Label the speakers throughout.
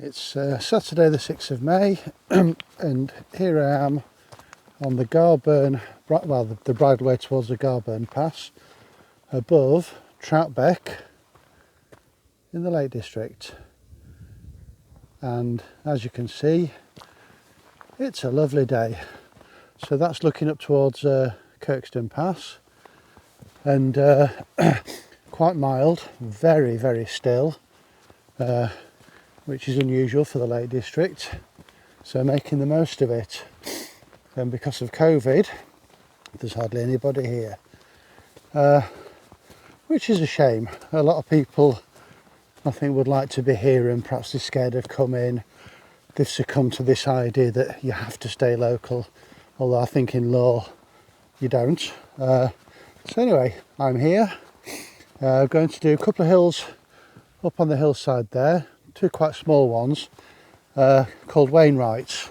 Speaker 1: It's Saturday the 6th of May and here I am on the Garburn, well the bridleway towards the Garburn Pass above Troutbeck in the Lake District, and as you can see it's a lovely day. So that's looking up towards Kirkstone Pass and quite mild, very still, which is unusual for the Lake District, so making the most of it. And because of COVID there's hardly anybody here, which is a shame. A lot of people I think would like to be here, and perhaps they're scared of coming. They've succumbed to this idea that you have to stay local, although I think in law you don't. So anyway, I'm here. I'm going to do a couple of hills up on the hillside there, two quite small ones, called Wainwright's.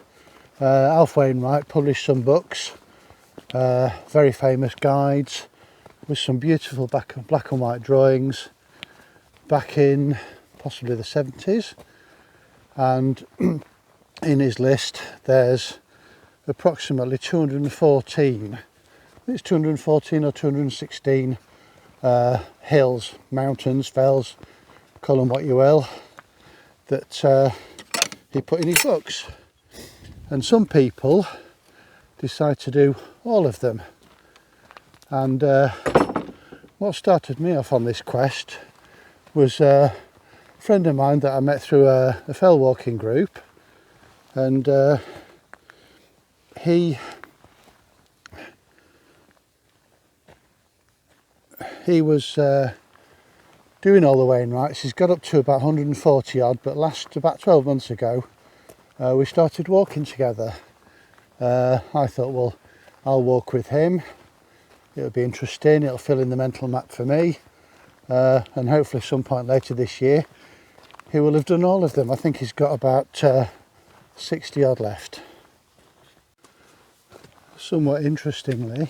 Speaker 1: Alf Wainwright published some books, very famous guides with some beautiful black and white drawings back in possibly the 70s, and in his list there's approximately 214, I think it's 214 or 216 hills, mountains, fells, call them what you will, that he put in his books. And some people decide to do all of them. And what started me off on this quest was a friend of mine that I met through a fell walking group, and he was doing all the Wainwrights. He's got up to about 140 odd, but about 12 months ago we started walking together. I thought, well, I'll walk with him, it'll be interesting, it'll fill in the mental map for me, and hopefully some point later this year he will have done all of them. I think he's got about 60 odd left. Somewhat interestingly,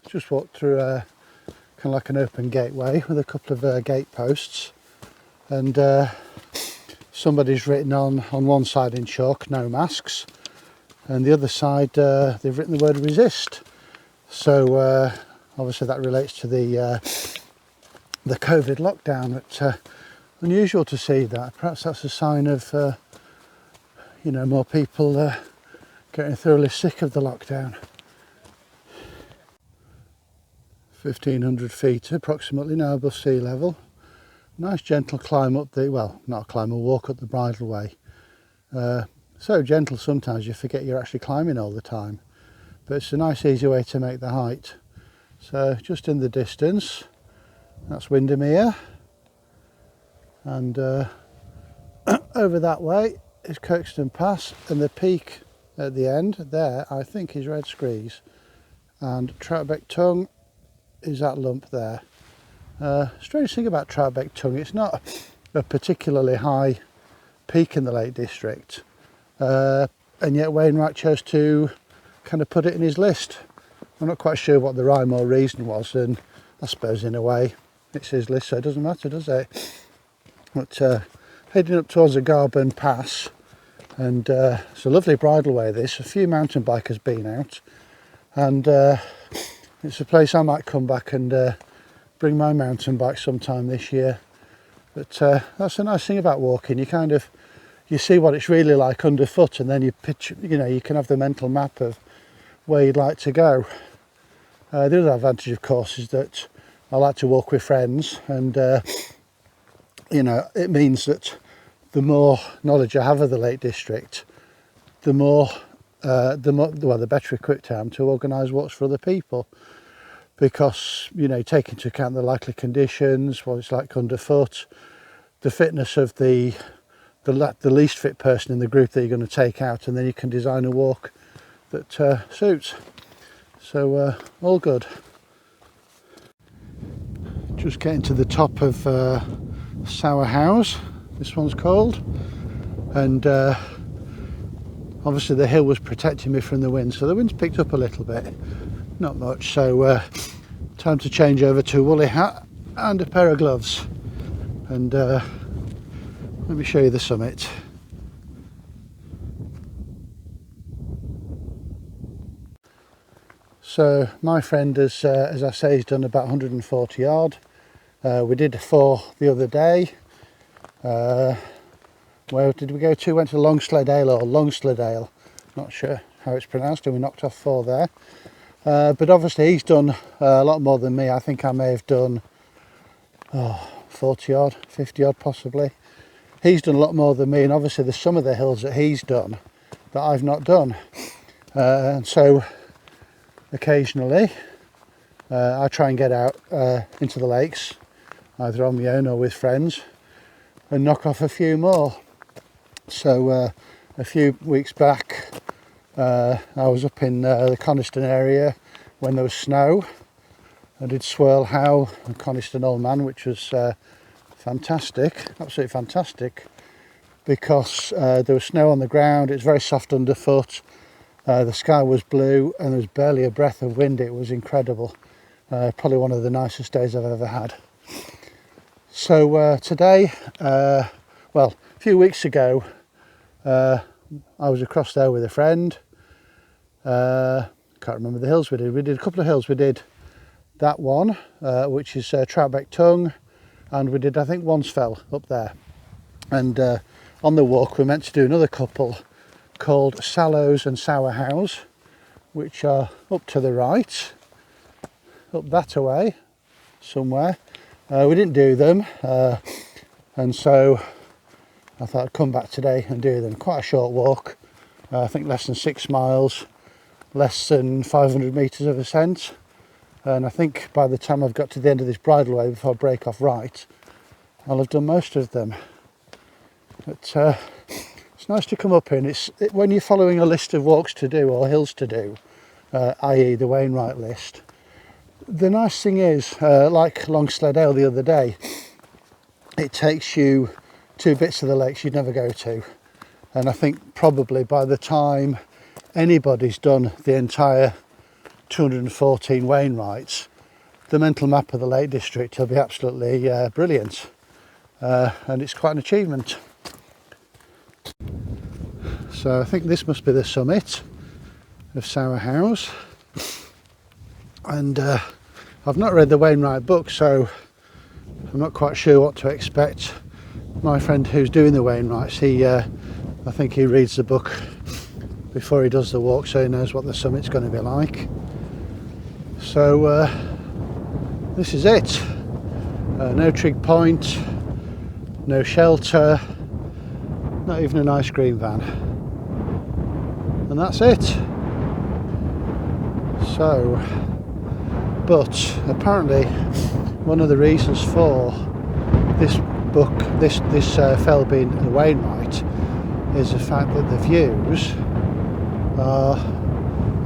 Speaker 1: just walked through kind of like an open gateway with a couple of gate posts, and somebody's written on one side in chalk, no masks, and the other side they've written the word resist. So obviously that relates to the COVID lockdown. It's unusual to see that. Perhaps that's a sign of you know, more people getting thoroughly sick of the lockdown. 1,500 feet approximately now above sea level. Nice gentle climb up the, well, not a climb, a walk up the bridleway. So gentle sometimes you forget you're actually climbing all the time, but it's a nice easy way to make the height. So just in the distance, that's Windermere, and over that way is Kirkstone Pass, and the peak at the end there I think is Red Screes, and Troutbeck Tongue is that lump there. Strange thing about Troutbeck Tongue, it's not a particularly high peak in the Lake District, and yet Wainwright chose to kind of put it in his list. I'm not quite sure what the rhyme or reason was, and I suppose in a way it's his list, so it doesn't matter, does it? But heading up towards the Garburn Pass, and it's a lovely bridleway this. A few mountain bikers been out, and it's a place I might come back and bring my mountain bike sometime this year. But that's a nice thing about walking. You see what it's really like underfoot, and then you picture, you know, you can have the mental map of where you'd like to go. The other advantage, of course, is that I like to walk with friends, and you know, it means that the more knowledge I have of the Lake District, the better equipped I am to organise walks for other people, because, you know, take into account the likely conditions, what it's like underfoot, the fitness of the least fit person in the group that you're going to take out, and then you can design a walk that suits. So all good. Just getting to the top of Sour Howes, this one's called, and obviously the hill was protecting me from the wind, so the wind's picked up a little bit, not much, so time to change over to a woolly hat and a pair of gloves, and Let me show you the summit. So my friend has, as I say, he's done about 140 yard. We did 4 the other day. Where did we go to? Went to Longsleddale or Longsleddale, not sure how it's pronounced, and we knocked off 4 there. But obviously he's done a lot more than me. I think I may have done 40 odd, 50 odd possibly. He's done a lot more than me, and obviously there's some of the hills that he's done that I've not done. And so occasionally I try and get out into the lakes, either on my own or with friends, and knock off a few more. So a few weeks back I was up in the Coniston area when there was snow. I did Swirl Howe and Coniston Old Man, which was fantastic, absolutely fantastic, because there was snow on the ground, it was very soft underfoot, the sky was blue and there was barely a breath of wind. It was incredible. Probably one of the nicest days I've ever had. So today, well, a few weeks ago, I was across there with a friend. Can't remember the hills we did. We did a couple of hills. We did that one, which is Troutbeck Tongue, and we did, I think, Wansfell up there. And on the walk we meant to do another couple called Sallows and Sour Howes, which are up to the right, up that away somewhere. We didn't do them, and so I thought I'd come back today and do them. Quite a short walk, I think less than 6 miles, less than 500 metres of ascent, and I think by the time I've got to the end of this bridleway before I break off right, I'll have done most of them. But it's nice to come up here, and when you're following a list of walks to do or hills to do, i.e. the Wainwright list, the nice thing is, like Longsleddale the other day, it takes you to bits of the lakes you'd never go to. And I think probably by the time anybody's done the entire 214 Wainwrights, the mental map of the Lake District will be absolutely brilliant. And it's quite an achievement. So I think this must be the summit of Sour Howes. And I've not read the Wainwright book, so I'm not quite sure what to expect. My friend who's doing the Wainwrights, I think he reads the book before he does the walk, so he knows what the summit's going to be like. So this is it. No trig point, no shelter, not even an ice cream van, and that's it. So, but apparently one of the reasons for this book, this fell being the Wainwright, is the fact that the views are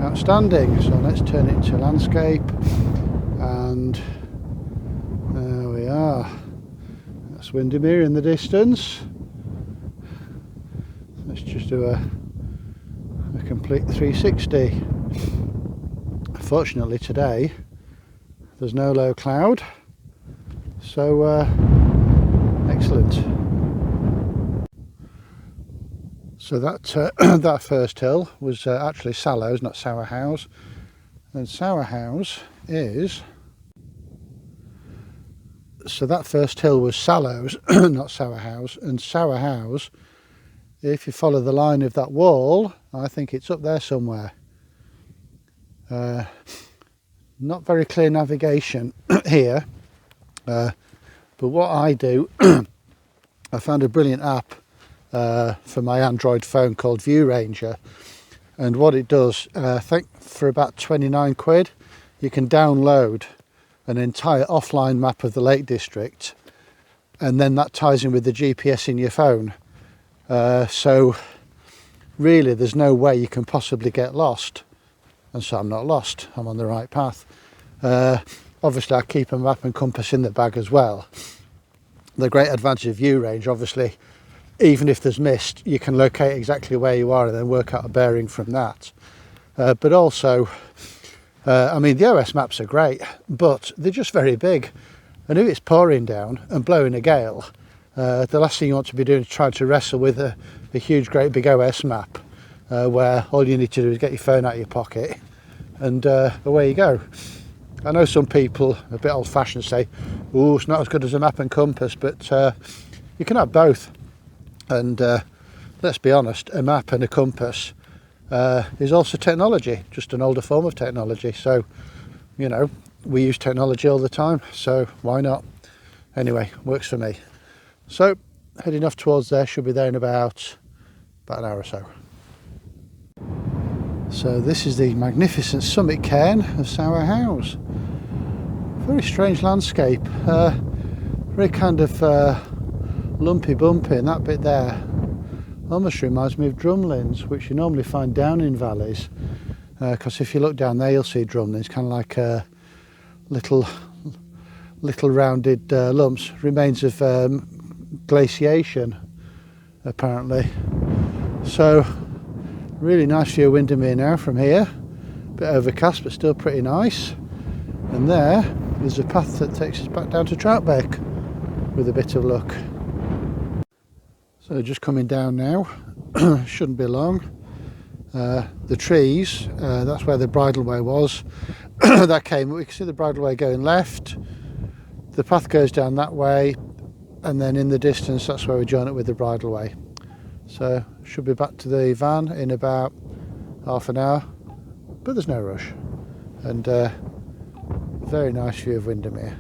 Speaker 1: outstanding. So let's turn it into landscape, and there we are. That's Windermere in the distance. Let's just do a complete 360. Fortunately today there's no low cloud, so excellent. So that that first hill was actually Sallows, not Sour Howes, and Sour Howes is, so that first hill was Sallows not Sour Howes, and Sour Howes, if you follow the line of that wall, I think it's up there somewhere. Not very clear navigation here, but what I do, I found a brilliant app for my Android phone called Viewranger, and what it does, I think for about 29 quid you can download an entire offline map of the Lake District, and then that ties in with the GPS in your phone. So really there's no way you can possibly get lost, and so I'm not lost, I'm on the right path. Obviously I keep a map and compass in the bag as well. The great advantage of Viewranger, obviously, even if there's mist, you can locate exactly where you are and then work out a bearing from that. But also, I mean, the OS maps are great, but they're just very big, and if it's pouring down and blowing a gale, The last thing you want to be doing is trying to wrestle with a huge great big OS map, where all you need to do is get your phone out of your pocket and away you go. I know some people, a bit old fashioned, say, oh, it's not as good as a map and compass, but you can have both. And let's be honest, a map and a compass is also technology, just an older form of technology. So, you know, we use technology all the time, so why not? Anyway, works for me. So, heading off towards there, should be there in about an hour or so. So this is the magnificent summit cairn of Sour Howes. Very strange landscape, very kind of lumpy bumpy, and that bit there almost reminds me of drumlins, which you normally find down in valleys, because if you look down there you'll see drumlins, kind of like little rounded lumps, remains of glaciation apparently. So really nice view of Windermere now from here, bit overcast but still pretty nice. And there is a path that takes us back down to Troutbeck with a bit of luck. So just coming down now, shouldn't be long. The trees, that's where the bridleway was. That came, we can see the bridleway going left, the path goes down that way, and then in the distance that's where we join it with the bridleway. So should be back to the van in about half an hour, but there's no rush. And very nice view of Windermere.